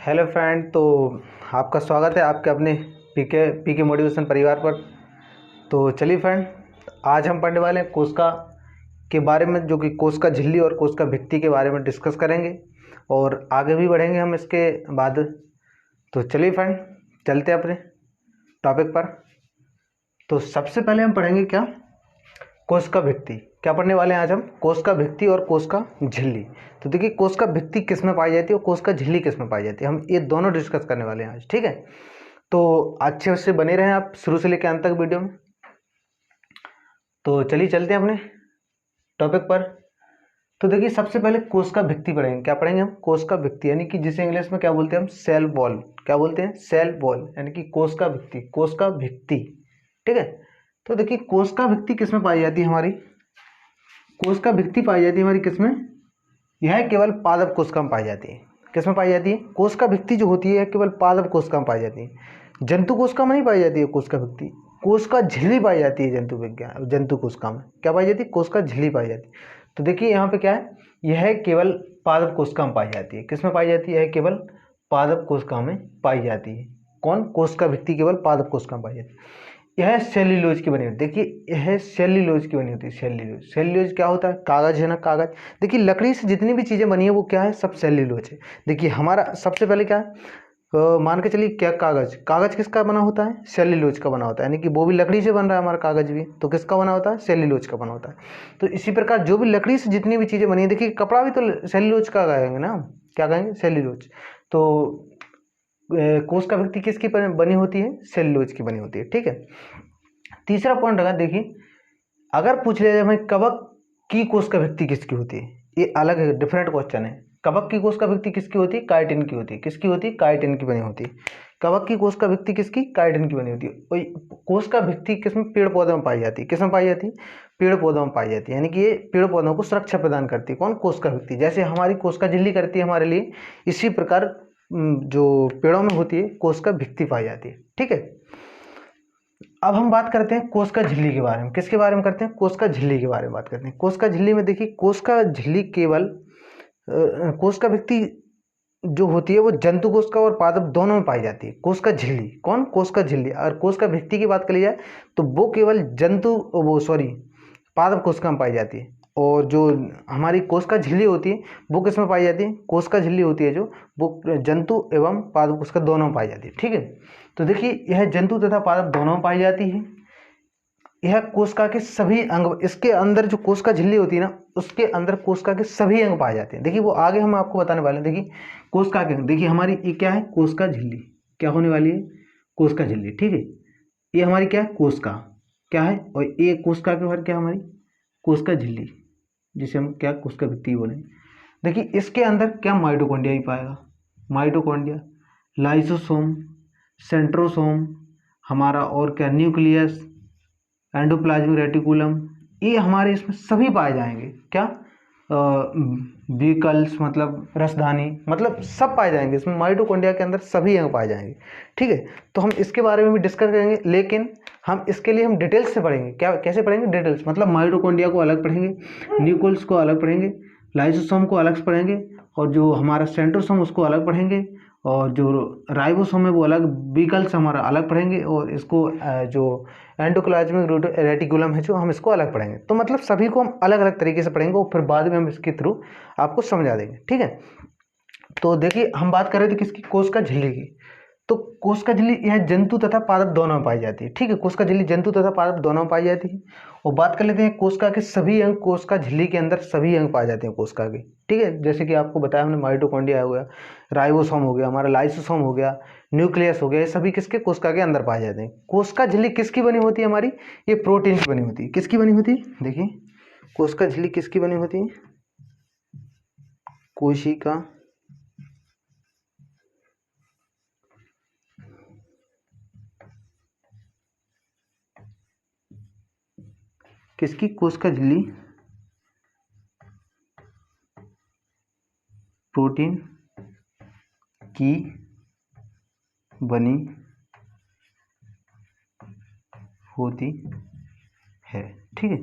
Hello friend. तो आपका स्वागत है आपके अपने पीके मोटिवेशन परिवार पर। तो चलिए फ्रेंड, आज हम पढ़ने वाले हैं कोशिका के बारे में, जो कि कोशिका झिल्ली और कोशिका भित्ति के बारे में डिस्कस करेंगे और आगे भी बढ़ेंगे हम इसके बाद। तो चलिए फ्रेंड, चलते हैं अपने टॉपिक पर। तो सबसे पहले हम पढ़ेंगे क्या, कोशिका भित्ति। क्या पढ़ने वाले हैं आज हम? कोशिका भित्ति और कोशिका झिल्ली। तो देखिए, कोशिका भित्ति किस में पाई जाती है और कोशिका झिल्ली किस में पाई जाती है, हम ये दोनों डिस्कस करने वाले हैं आज, ठीक है। तो अच्छे से बने रहें आप शुरू से लेकर अंत तक वीडियो में। तो चलिए चलते हैं अपने टॉपिक पर। तो देखिए, सबसे पहले कोशिका भित्ति पढ़ेंगे। क्या पढ़ेंगे हम? कोशिका भित्ति, यानी कि जिसे इंग्लिश में क्या बोलते हैं हम? Cell wall. क्या बोलते हैं? सेल वॉल, यानी कि कोशिका भित्ति, कोशिका भित्ति, ठीक है। तो देखिए, कोशिका भित्ति किस में पाई जाती है हमारी? कोशिका भित्ति पाई जाती है हमारी किस में? यह केवल पादप कोशिका में पाई जाती है। किस में पाई जाती है? कोशिका भित्ति जो होती है केवल पादप कोशिका में पाई जाती है। जंतु कोशिका में नहीं पाई जाती है कोशिका भित्ति। कोशिका झिल्ली पाई जाती है जंतु कोशिका में। क्या पाई जाती है? कोशिका झिल्ली पाई जाती है। तो देखिए यहाँ पे क्या है, यह केवल पादप कोशिका में पाई जाती है। किस में पाई जाती है? यह केवल पादप कोशिका में पाई जाती है। कौन? कोशिका भित्ति केवल पादप कोशिका में पाई जाती है। यह सेल्यूलोज की बनी होती है। देखिए, यह सेल्यूलोज की बनी होती है। सेल्यूलोज, सेल्यूलोज क्या होता है? कागज है ना, कागज। देखिए, लकड़ी से जितनी भी चीज़ें बनी है वो क्या है? सब सेल्यूलोज है। देखिए, हमारा सबसे पहले क्या है, मान के चलिए क्या, कागज। कागज किसका बना होता है? सेल्यूलोज का बना होता है, यानी कि वो भी लकड़ी से बन रहा है हमारा कागज भी, तो किसका बना होता है? सेल्यूलोज का बना होता है। तो इसी प्रकार जो भी लकड़ी से जितनी भी चीज़ें बनी है, देखिए कपड़ा भी तो सेल्यूलोज का कहेंगे ना, क्या कहेंगे? सेल्यूलोज। तो कोशिका भित्ति किसकी बनी होती है? सेल्यूलोज की बनी होती है, ठीक है। तीसरा पॉइंट होगा, देखिए अगर पूछ लिया जाए भाई कवक की कोशिका भित्ति किसकी होती है, ये अलग है, डिफरेंट क्वेश्चन है। कवक की कोशिका भित्ति किसकी होती है? काइटिन की होती है। किसकी होती है? काइटिन की बनी होती है। कवक की कोशिका भित्ति किसकी? काइटिन की बनी होती है। और कोशिका भित्ति किसमें? पेड़ पौधों में पाई जाती है। किसमें पाई जाती है? पेड़ पौधों में पाई जाती है, यानी कि ये पेड़ पौधों को सुरक्षा प्रदान करती है। कौन? कोशिका भित्ति। जैसे हमारी कोशिका झिल्ली करती है हमारे लिए, इसी प्रकार जो पेड़ों में होती है कोशिका भित्ति पाई जाती है, ठीक है। अब हम बात करते हैं कोशिका झिल्ली के बारे में। किसके बारे में करते हैं? कोशिका झिल्ली के बारे में बात करते हैं। कोशिका झिल्ली में देखिए, कोशिका झिल्ली केवल कोशिका भित्ति जो होती है वो जंतु कोशिका और पादप दोनों में पाई जाती है। कोशिका झिल्ली, कौन? कोशिका झिल्ली। और कोशिका भित्ति की बात करी जाए तो वो केवल पादप कोशिका में पाई जाती है। और जो हमारी कोशिका झिल्ली होती है वो किस में पाई जाती है? कोशिका झिल्ली होती है जो, वो जंतु एवं पादप कोशिका दोनों में पाई जाती है, ठीक है। तो देखिए, यह जंतु तथा पादप दोनों में पाई जाती है। यह कोशिका के सभी अंग, इसके अंदर जो कोशिका झिल्ली होती है ना, उसके अंदर कोशिका के सभी अंग पाए जाते हैं। देखिए, वो आगे हम आपको बताने वाले हैं। देखिए, कोशिका के अंग, देखिए हमारी ये क्या है? कोशिका झिल्ली। क्या होने वाली है? कोशिका झिल्ली, ठीक है। ये हमारी क्या है? कोशिका क्या है, और ये कोशिका के बाहर क्या हमारी? कोशिका झिल्ली, जिसे हम क्या, कोशिका भित्ति बोलेंगे। देखिए, इसके अंदर क्या? माइटोकॉन्ड्रिया ही पाएगा। माइटोकॉन्ड्रिया, लाइसोसोम, सेंट्रोसोम, हमारा और क्या, न्यूक्लियस, एंडोप्लाज्मिक रेटिकुलम, ये हमारे इसमें सभी पाए जाएंगे। क्या? बीकल्स मतलब रसधानी, मतलब सब पाए जाएंगे इसमें। माइटोकॉन्ड्रिया के अंदर सभी अंग पाए जाएंगे, ठीक है। तो हम इसके बारे में भी डिस्कस करेंगे, लेकिन हम इसके लिए हम डिटेल्स से पढ़ेंगे। क्या, कैसे पढ़ेंगे? डिटेल्स मतलब माइटोकॉन्ड्रिया को अलग पढ़ेंगे, न्यूक्लियस को अलग पढ़ेंगे, लाइसोसोम को अलग पढ़ेंगे, और जो हमारा सेंट्रोसोम उसको अलग पढ़ेंगे, और जो राइबोसोम है वो अलग, बीकल्स हमारा अलग पढ़ेंगे, और इसको जो एंडोप्लाज्मिक रेटिकुलम है जो, हम इसको अलग पढ़ेंगे। तो मतलब सभी को हम अलग अलग तरीके से पढ़ेंगे और फिर बाद में हम इसके थ्रू आपको समझा देंगे, ठीक है। तो देखिए, हम बात कर रहे थे किसकी? कोशिका झिल्ली की। तो कोशिका झिल्ली यह जंतु तथा पादप दोनों में पाई जाती है, ठीक है। कोशिका झिल्ली जंतु तथा पादप दोनों में पाई जाती है। और बात कर लेते हैं कोशिका के सभी अंग। कोशिका झिल्ली के अंदर सभी अंग पाए जाते हैं कोशिका के, ठीक है। जैसे कि आपको बताया हमने, माइटोकॉन्ड्रिया हो गया, राइबोसोम हो गया, हमारा लाइसोसोम हो गया, न्यूक्लियस हो गया, ये सभी किसके? कोशिका के अंदर पाए जाते हैं। कोशिका झिल्ली किसकी बनी होती है हमारी? ये प्रोटीन की बनी होती है। किसकी बनी होती है? देखिए, कोशिका झिल्ली किसकी बनी होती है? कोशिका किसकी? कोशिका झिल्ली प्रोटीन की बनी होती है, ठीक है।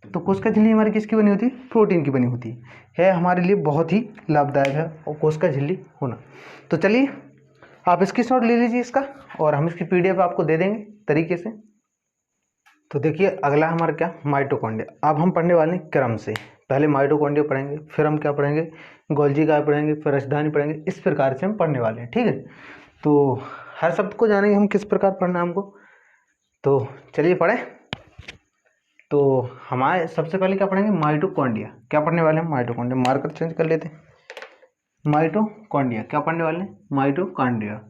तो कोशिका झिल्ली हमारी किसकी बनी होती है? प्रोटीन की बनी होती है हमारे लिए बहुत ही लाभदायक है और कोशिका झिल्ली होना। तो चलिए आप स्क्रीनशॉट ले लीजिए इसका और हम इसकी PDF आपको दे देंगे तरीके से। तो देखिए अगला हमारा क्या, माइटोकॉन्ड्रिया। अब हम पढ़ने वाले हैं क्रम से, पहले माइटोकॉन्ड्रिया पढ़ेंगे, फिर हम क्या पढ़ेंगे, गोल्जी काय पढ़ेंगे, फिर राजधानी पढ़ेंगे। इस प्रकार से हम पढ़ने वाले हैं, ठीक है। तो हर शब्द को जानेंगे हम किस प्रकार पढ़ना है हमको। तो चलिए पढ़ें। तो हमारे सबसे पहले क्या पढ़ेंगे, माइटोकॉन्ड्रिया। क्या पढ़ने वाले हैं? माइटोकॉन्ड्रिया। मार्कर चेंज कर लेते हैं। माइटोकॉन्ड्रिया क्या पढ़ने वाले हैं? माइटोकॉन्ड्रिया।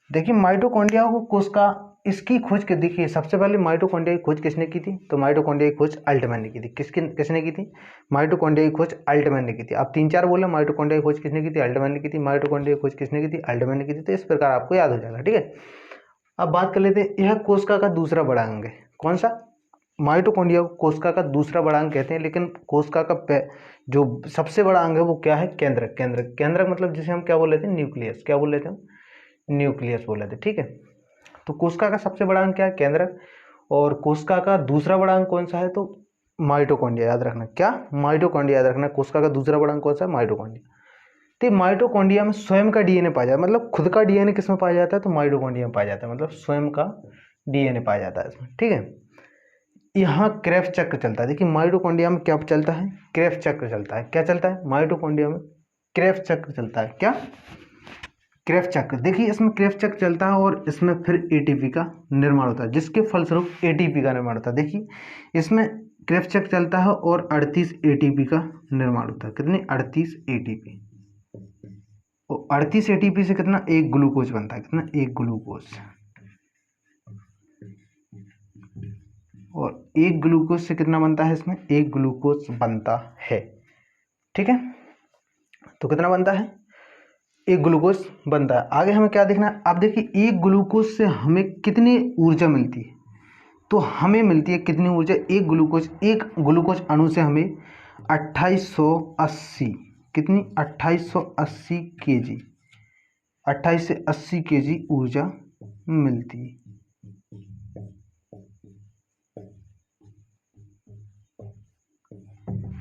देखिए माइटोकॉन्ड्रिया को कोशिका, इसकी खोज के देखिए सबसे पहले माइटोकॉन्ड्रिया की खोज किसने की थी? तो माइटोकॉन्ड्रिया की खोज अल्टमैन ने की थी। किसने की थी? माइटोकॉन्ड्रिया की खोज अल्टमैन ने की थी। अब 3-4 बोले, माइटोकॉन्ड्रिया की खोज किसने की थी? अल्टमैन ने की थी। माइटोकॉन्ड्रिया की खोज किसने की थी? अल्टमैन ने की थी। तो इस प्रकार आपको याद हो जाएगा, ठीक है। अब बात कर लेते हैं, यह कोशिका का दूसरा बड़ा अंग है। कौन सा? माइटोकॉन्ड्रिया को कोशिका का दूसरा बड़ा अंग कहते हैं, लेकिन कोशिका का जो सबसे बड़ा अंग है वो क्या है? केंद्रक। केंद्रक मतलब जिसे हम क्या बोल रहे थे? न्यूक्लियस। क्या बोल रहे थे हम? न्यूक्लियस बोल रहे थे, ठीक है। तो कोशिका का सबसे बड़ा अंग क्या है? केंद्रक। और कोशिका का दूसरा बड़ा अंग कौन सा है? तो माइटोकॉन्ड्रिया। याद रखना, क्या? माइटोकॉन्ड्रिया याद रखना। कोशिका का दूसरा बड़ा अंग कौन सा है? माइटोकॉन्ड्रिया। तो माइटोकॉन्ड्रिया में स्वयं का DNA पाया जाता है, मतलब खुद का DNA किस में पाया जाता है? तो माइटोकॉन्ड्रिया में पाया जाता है, मतलब स्वयं का DNA पाया जाता है इसमें, ठीक है। यहाँ क्रेब्स चक्र चलता है। देखिए माइटोकॉन्ड्रिया में क्या चलता है? क्रेब्स चक्र चलता है। क्या चलता है? माइटोकॉन्ड्रिया में क्रेब्स चक्र चलता है। क्या? क्रेब्स चक्र। देखिए इसमें क्रेब्स चक्र चलता है और इसमें फिर ATP का निर्माण होता है, जिसके फलस्वरूप ATP का निर्माण होता है। देखिए इसमें क्रेब्स चक्र चलता है और 38 ATP का निर्माण होता है। कितने? 38 ATP। और 38 ATP से कितना? एक ग्लूकोज बनता है। कितना? एक ग्लूकोज। और एक ग्लूकोज से कितना बनता है? इसमें एक ग्लूकोज बनता है, ठीक है। तो कितना बनता है? एक ग्लूकोज बनता है। आगे हमें क्या देखना है? अब देखिए एक ग्लूकोज से हमें कितनी ऊर्जा मिलती है? तो हमें मिलती है कितनी ऊर्जा? एक ग्लूकोज अणु से हमें 2880, कितनी? 2880 kg, 28 से 80 kg ऊर्जा मिलती है।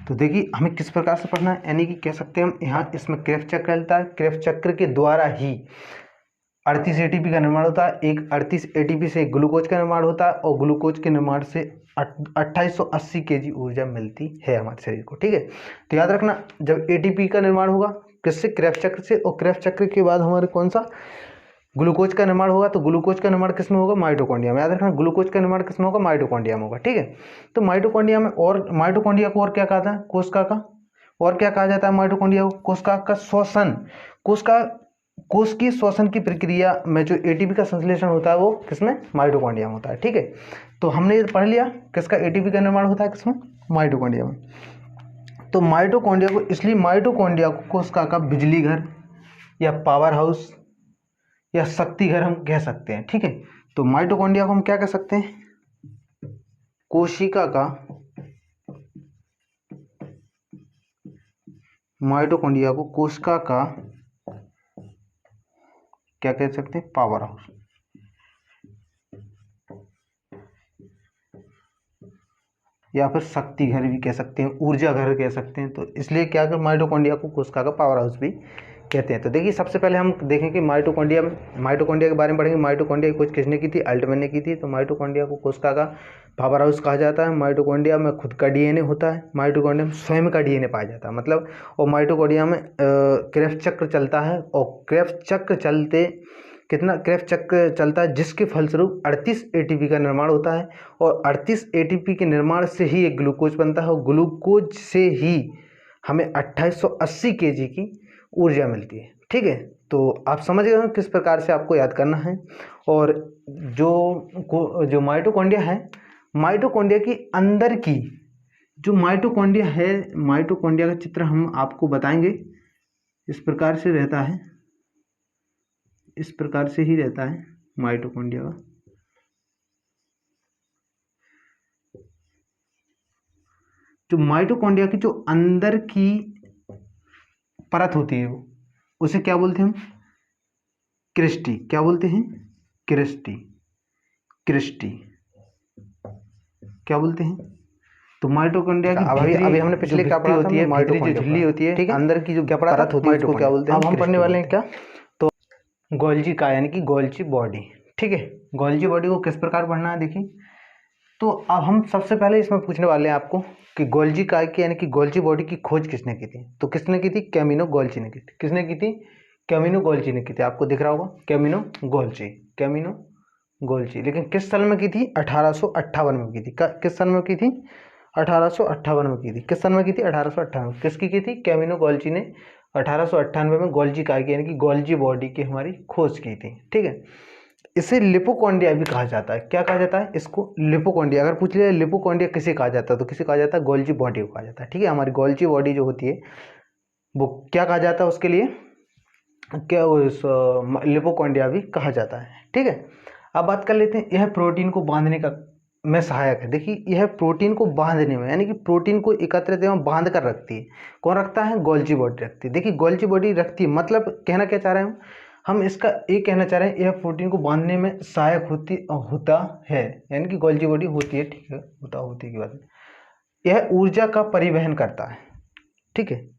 तो देखिए हमें किस प्रकार से पढ़ना है, यानी कि कह सकते हैं हम यहाँ इसमें क्रेब्स चक्र चलता है। क्रेब्स चक्र के द्वारा ही 38 ATP का निर्माण होता है। एक 38 ATP से ग्लूकोज का निर्माण होता है और ग्लूकोज के निर्माण से 2880 kg ऊर्जा मिलती है हमारे शरीर को, ठीक है। तो याद रखना, जब ATP का निर्माण होगा किससे? क्रेब्स चक्र से। और क्रेब्स चक्र के बाद हमारे कौन सा? ग्लूकोज का निर्माण होगा। तो ग्लूकोज का निर्माण किस में होगा? माइटोकॉन्ड्रिया में। याद रखना ग्लूकोज का निर्माण किस में होगा? माइटोकॉन्ड्रिया में होगा, ठीक है। तो माइटोकॉन्ड्रिया में, और माइटोकॉन्ड्रिया को और क्या कहा जाता है? कोशिका का। और क्या कहा जाता है माइटोकॉन्ड्रिया को? कोशिका का श्वसन। कोश की श्वसन की प्रक्रिया में जो ATP का संश्लेषण होता है वो किसमें? माइटोकॉन्ड्रिया में होता है, ठीक है। तो हमने ये पढ़ लिया किसका ATP का निर्माण होता है किसमें? माइटोकॉन्ड्रिया में। तो माइटोकॉन्ड्रिया को, इसलिए माइटोकॉन्ड्रिया को कोशिका का बिजली घर या पावर हाउस या शक्ति घर हम कह सकते हैं, ठीक है। तो माइटोकॉन्ड्रिया को हम क्या कह सकते हैं? कोशिका का, माइटोकॉन्ड्रिया को कोशिका का क्या कह सकते हैं? पावर हाउस, या फिर शक्ति घर भी कह सकते हैं, ऊर्जा घर कह सकते हैं। तो इसलिए क्या कर माइटोकॉन्ड्रिया को कोशिका का पावर हाउस भी कहते हैं। तो देखिए सबसे पहले हम देखेंगे माइटोकॉन्ड्रिया के बारे में पढ़ेंगे। माइटोकॉन्ड्रिया की खोज किसने की थी? अल्टमैन ने की थी। तो माइटोकॉन्ड्रिया को कोशिका का पावर हाउस कहा जाता है। माइटोकॉन्ड्रिया में खुद का DNA होता है। माइटोकॉन्ड्रिया में स्वयं का DNA पाया जाता है, मतलब। और माइटोकॉन्ड्रिया में क्रेब्स चक्र चलता है और क्रेब्स चक्र चलते कितना? क्रेब्स चक्र चलता है, जिसके फलस्वरूप 38 ATP का निर्माण होता है। और 38 ATP के निर्माण से ही एक ग्लूकोज बनता है और ग्लूकोज से ही हमें 2880 kg की ऊर्जा मिलती है, ठीक है। तो आप समझ गए हो किस प्रकार से आपको याद करना है। और जो माइटोकॉन्ड्रिया है, माइटोकॉन्ड्रिया की अंदर की जो माइटोकॉन्ड्रिया है, माइटोकॉन्ड्रिया का चित्र हम आपको बताएंगे। इस प्रकार से रहता है, इस प्रकार से ही रहता है माइटोकॉन्ड्रिया का। जो माइटोकॉन्ड्रिया की जो अंदर की परत होती है उसे क्या बोलते हैं हम? क्रिस्टी। क्या बोलते हैं? क्रिस्टी। क्या बोलते हैं? तो माइटोकॉन्ड्रिया की अभी हमने पिछले क्या पढ़ा होती है, माइटोकॉन्ड्रिया झिल्ली होती है, ठीक है, अंदर की जो क्या परत होती है उसको क्या बोलते हैं। अब हम पढ़ने वाले हैं क्या, तो गोल्जी का यानी कि गोल्जी बॉडी, ठीक है। गोल्जी बॉडी को किस प्रकार पढ़ना है देखिए। तो अब हम सबसे पहले इसमें पूछने वाले हैं आपको कि गोल्जी काय की यानी कि गोल्जी बॉडी की खोज किसने की थी। तो किसने की थी, कैमिनो गोल्जी ने की थी। किसने की थी, कैमिनो गोल्जी ने की थी। आपको दिख रहा होगा कैमिनो गोल्जी, कैमिनो गोल्जी। लेकिन किस साल में की थी, 1858 में की थी। किस साल में की थी, 1858 में की थी। किस साल में की थी, 1858। किसकी की थी, कैमिनो गोल्जी ने 1898 में गोल्जी काय की यानी कि गोल्जी बॉडी की हमारी खोज की थी, ठीक है। इसे लिपोकॉन्ड्रिया भी कहा जाता है। क्या कहा जाता है इसको, लिपोकॉन्ड्रिया। अगर पूछ लिया लिपोकॉन्ड्रिया किसे कहा जाता है, तो किसे कहा जाता है, गोल्जी बॉडी को कहा जाता है, ठीक है। हमारी गोल्जी बॉडी जो होती है वो क्या कहा जाता है उसके लिए, क्या उस लिपोकॉन्ड्रिया भी कहा जाता है, ठीक है। अब बात कर लेते हैं, यह प्रोटीन को बांधने का में सहायक है। देखिए यह प्रोटीन को बांधने में यानी कि प्रोटीन को एकत्रित एवं बांध कर रखती है। कौन रखता है, गोल्जी बॉडी रखती है। देखिए गोल्जी बॉडी रखती है मतलब कहना क्या चाह रहे हैं हम इसका एक कहना चाह रहे हैं, यह प्रोटीन को बांधने में सहायक होता है, यानी कि गोल्जी बॉडी होती है, ठीक है, होती की बात है। यह ऊर्जा का परिवहन करता है, ठीक है।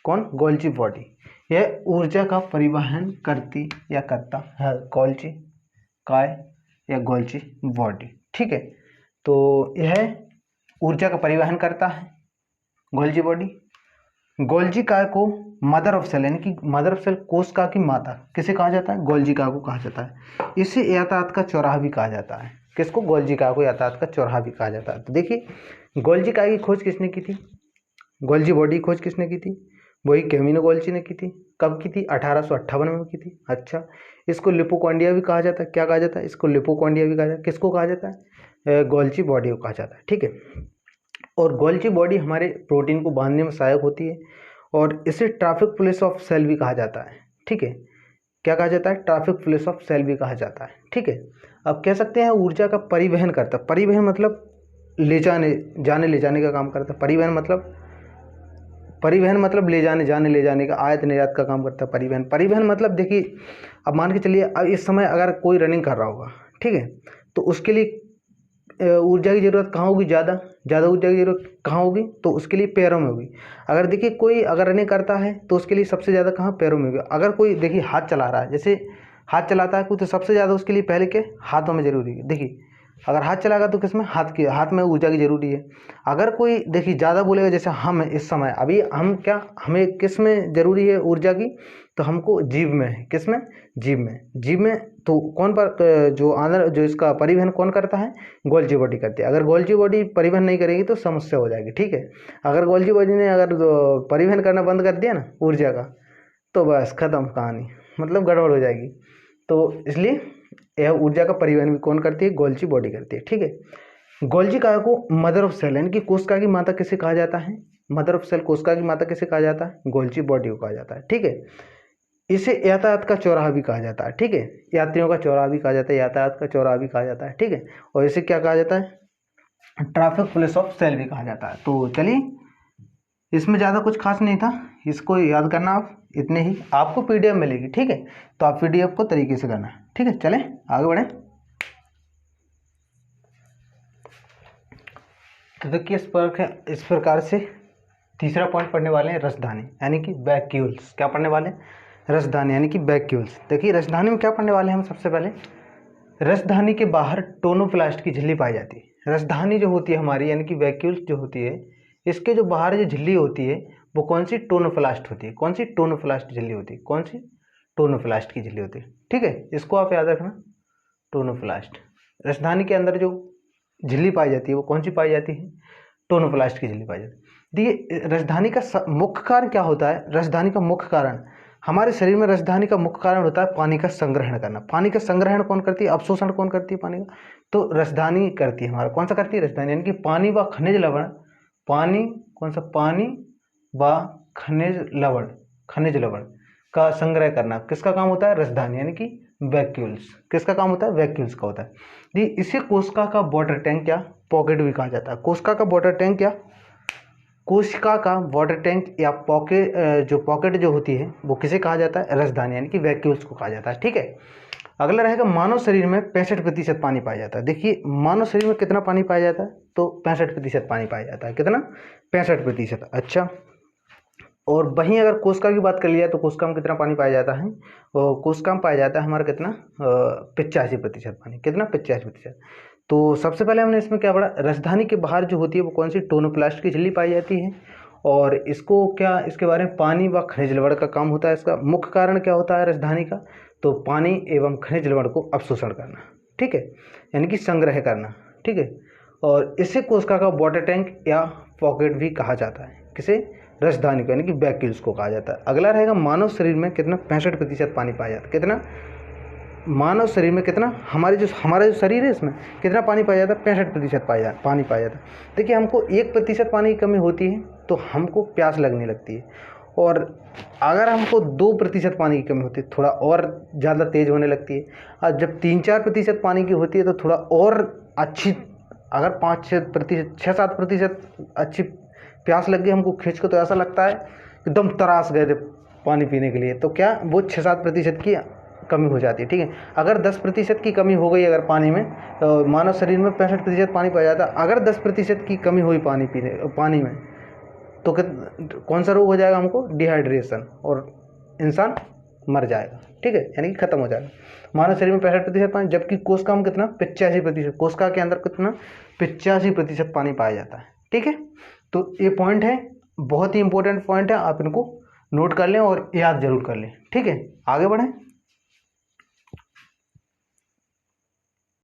कौन, गोल्जी बॉडी। यह ऊर्जा का परिवहन करती या करता है, गोल्जी काय या गोल्जी बॉडी, ठीक है। तो यह ऊर्जा का परिवहन करता है गोल्जी बॉडी। गोल्जी काय को मदर ऑफ सेल यानी कि मदर ऑफ सेल, कोशिका की माता किसे कहा जाता है, गोल्जी काय को कहा जाता है। इसे यातायात का चौराहा भी कहा जाता है। किसको, गोल्जी काय को यातायात का चौराहा भी कहा जाता है। तो देखिए गोल्जी काय की खोज किसने की थी, गोल्जी बॉडी की खोज किसने की थी, वही कैमिनो गोल्जी ने की थी। कब की थी, 1858 में की थी। अच्छा, इसको लिपोकॉन्ड्रिया भी कहा जाता है। क्या कहा जाता है इसको, लिपोकॉन्ड्रिया भी कहा जाता है। किसको कहा जाता है, गोल्जी बॉडी को कहा जाता है, ठीक है। और गोल्जी बॉडी हमारे प्रोटीन को बांधने में सहायक होती है और इसे ट्रैफिक पुलिस ऑफ सेल भी कहा जाता है, ठीक है। क्या कहा जाता है, ट्रैफिक पुलिस ऑफ सेल भी कहा जाता है, ठीक है। अब कह सकते हैं ऊर्जा का परिवहन करता है। परिवहन मतलब ले जाने का काम करता है। परिवहन मतलब ले जाने का, आयात निर्यात का काम करता है परिवहन। परिवहन मतलब देखिए अब मान के चलिए, अब इस समय अगर कोई रनिंग कर रहा होगा, ठीक है, तो उसके लिए ऊर्जा की ज़रूरत कहाँ होगी, ज़्यादा ऊर्जा की ज़रूरत कहाँ होगी, तो उसके लिए पैरों में होगी। अगर देखिए कोई अगर रनिंग करता है तो उसके लिए सबसे ज़्यादा कहाँ, पैरों में होगी। अगर कोई देखिए हाथ चला रहा है, जैसे हाथ चलाता है कोई, तो सबसे ज़्यादा उसके लिए पहले के हाथों में ज़रूरी है। देखिए अगर हाथ चलाएगा तो किसमें, हाथ में ऊर्जा की ज़रूरी है। अगर कोई देखिए ज़्यादा बोलेगा, जैसे हम इस समय अभी हम क्या, हमें किस में ज़रूरी है ऊर्जा की, तो हमको जीभ में है। किस में, जीभ में। तो कौन पर जो इसका परिवहन कौन करता है, गोल्जी बॉडी करती है। अगर गोल्जी बॉडी परिवहन नहीं करेगी तो समस्या हो जाएगी, ठीक है। अगर गोल्जी बॉडी ने अगर परिवहन करना बंद कर दिया ना ऊर्जा का, तो बस खत्म कहानी, मतलब गड़बड़ हो जाएगी। तो इसलिए यह ऊर्जा का परिवहन भी कौन करती है, गोल्जी बॉडी करती है, ठीक है। गोल्जी काय को मदर ऑफ सेल यानी कि कोशिका की माता किसे कहा जाता है, मदर ऑफ सेल, कोशिका की माता किसे कहा जाता है, गोल्जी बॉडी को कहा जाता है, ठीक है। इसे यातायात का चौराहा भी कहा जाता है, ठीक है। यात्रियों का चौराहा भी कहा जाता है, यातायात का चौराहा भी कहा जाता है, ठीक है। और इसे क्या कहा जाता है, ट्रैफिक पुलिस ऑफ सेल भी कहा जाता है। तो चलिए, इसमें ज़्यादा कुछ खास नहीं था, इसको याद करना आप, इतने ही। आपको पीडीएफ मिलेगी, ठीक है, तो आप पीडीएफ को तरीके से करना, ठीक है। चलें आगे बढ़ें। तो देखिए इस प्रकार से तीसरा पॉइंट पढ़ने वाले हैं, रसधानी यानी कि वैक्यूल्स। क्या पढ़ने वाले हैं, रसधानी यानी कि वैक्यूल्स। देखिए रसधानी में क्या पढ़ने वाले हैं हम, सबसे पहले रसधानी के बाहर टोनोप्लास्ट की झिल्ली पाई जाती है। रसधानी जो होती है हमारी यानी कि वैक्यूल्स जो होती है, इसके जो बाहर जो झिल्ली होती है वो कौन सी, टोनोप्लास्ट होती है। कौन सी, टोनोप्लास्ट झिल्ली होती है। कौन सी, टोनोप्लास्ट की झिल्ली होती है, ठीक है। इसको आप याद रखना, टोनोप्लास्ट। रसधानी के अंदर जो झिल्ली पाई जाती है वो कौन सी पाई जाती है, टोनोप्लास्ट की झिल्ली पाई जाती है। देखिए रसधानी का मुख्य कारण क्या होता है, रसधानी का मुख्य कारण हमारे शरीर में, रसधानी का मुख्य कारण होता है पानी का संग्रहण करना। पानी का संग्रहण कौन करती है, अवशोषण कौन करती है पानी का, तो रसधानी करती है हमारा। कौन सा करती है, रसधानी, यानी कि पानी व खनिज लवण, पानी कौन सा, पानी व खनिज लवण का संग्रह करना किसका काम होता है, रसधानी यानी कि वैक्यूल्स। किसका काम होता है, वैक्यूल्स का होता है। इसे कोशिका का वाटर टैंक या पॉकेट भी कहा जाता है। कोशिका का वाटर टैंक या कोशिका का वाटर टैंक या पॉकेट जो होती है वो किसे कहा जाता है, रसधानी यानी कि वैक्यूल्स को कहा जाता है, ठीक है। अगला रहेगा मानव शरीर में 65% पानी पाया जाता है। देखिए मानव शरीर में कितना पानी पाया जाता है, तो 65% पानी पाया जाता है। कितना? 65%। अच्छा, और वहीं अगर कोशिका की बात कर लिया तो कोशिका में कितना पानी पाया जाता है, और कोशिका में पाया जाता है हमारा कितना 85% पानी। कितना? 85%। तो सबसे पहले हमने इसमें क्या पढ़ा, राजधानी के बाहर जो होती है वो कौन सी, टोनोप्लास्ट की झिल्ली पाई जाती है। और इसको क्या, इसके बारे में पानी व खनिज लवण का काम होता है। इसका मुख्य कारण क्या होता है राजधानी का, तो पानी एवं खनिज लवण को अवशोषण करना, ठीक है, यानी कि संग्रह करना, ठीक है। और इसे कोशिका का वाटर टैंक या पॉकेट भी कहा जाता है। किसे? राजधानी को, यानी कि वैक्यूल्स को कहा जाता है। अगला रहेगा मानव शरीर में कितना 65% पानी पाया जाता है। कितना? मानव शरीर में कितना, हमारा जो शरीर है इसमें कितना पानी पाया जाता है, 65% पानी पाया जाता है। देखिए हमको 1% पानी की कमी होती है तो हमको प्यास लगने लगती है, और अगर हमको 2% पानी की कमी होती है थोड़ा और ज़्यादा तेज़ होने लगती है। और जब 3-4% पानी की होती है तो थोड़ा और अच्छी, अगर 5-6%, 6-7% अच्छी प्यास लग गई हमको खींच को, तो ऐसा लगता है एकदम तरास गए थे पानी पीने के लिए। तो क्या वो 6-7% की कमी हो जाती है, ठीक है। अगर 10% की कमी हो गई अगर पानी में, तो मानव शरीर में 65% पानी पाया जाता है। अगर 10% की कमी हुई पानी में तो कौन सा रोग हो जाएगा हमको, डिहाइड्रेशन, और इंसान मर जाएगा, ठीक है, यानी कि खत्म हो जाएगा। मानव शरीर में 65% पानी, जबकि कोशिका में कितना 85%, कोशिका के अंदर कितना 85% पानी पाया जाता है, ठीक है। तो ये पॉइंट है, बहुत ही इंपॉर्टेंट पॉइंट है, आप इनको नोट कर लें और याद जरूर कर लें, ठीक है। आगे बढ़ें।